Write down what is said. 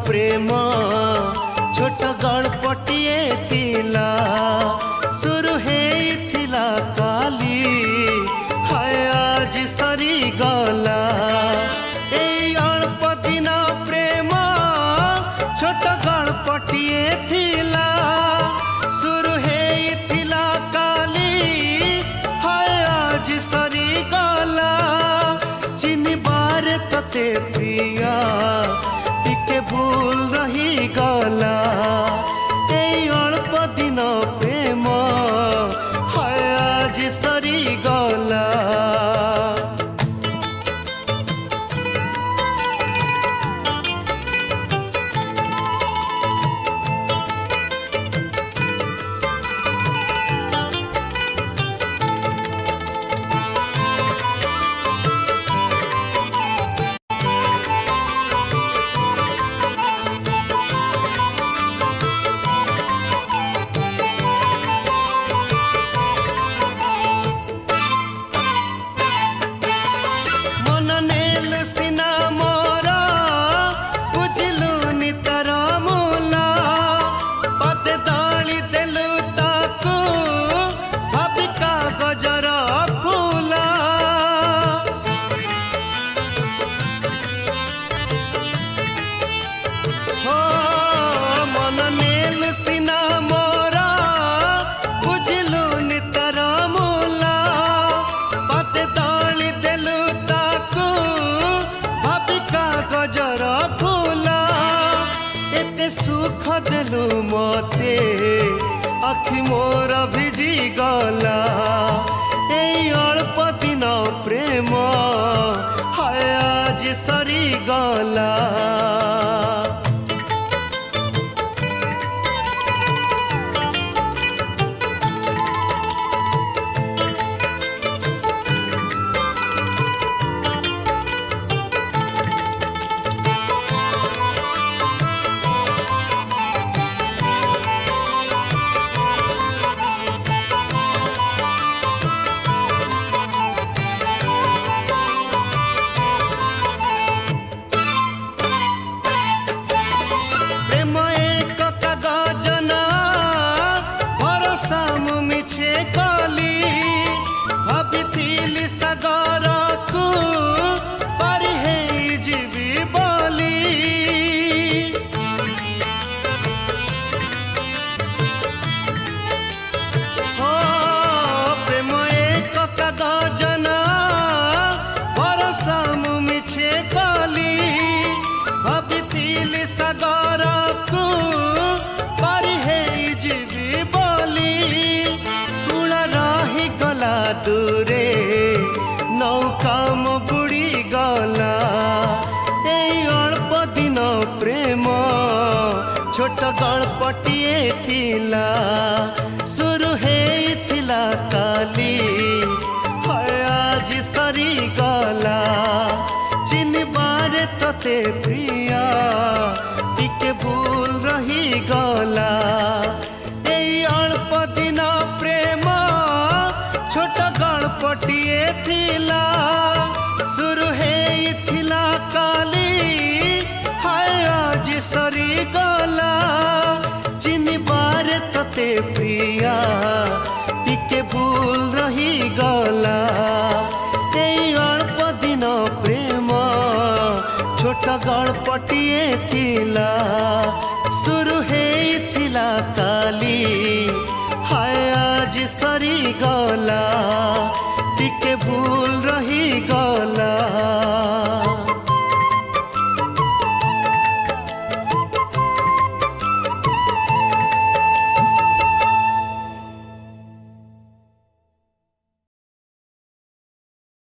प्रेम छोट गणपटिए थिला शुरू हेइथिला काली हाय आज सरी गला एई अल्प दिन प्रेम छोट गणपटिए थिला शुरू हेइथिला काली हाय आज सरी गला चिन्हबार तते प्रिया टिके भूल रही गला एई अल्प दिन प्रेम हाय आज सरी गला। सुख देलु मते आखि मोर भिजी गला एई अल्प दिन प्रेम हाय आज सरी गला। दूरे नौकाम बुड़ी गला एई अल्प दिन प्रेम छोट गणपटिए थिला शुरू हेइथिला काली हाय आज सरी गला चिन्हबार तते प्रिया टिके भूल रही गला एई अल्प दिन प्रेम छोट गणपटिए थिला शुरू हेइथिला काली हाय आज सरी गला चिन्हबार तते प्रिया टिके भूल रही गला एई अल्प दिन प्रेम छोट गणपटिए थिला शुरू हेइथिला काली हाय आज सरी गला।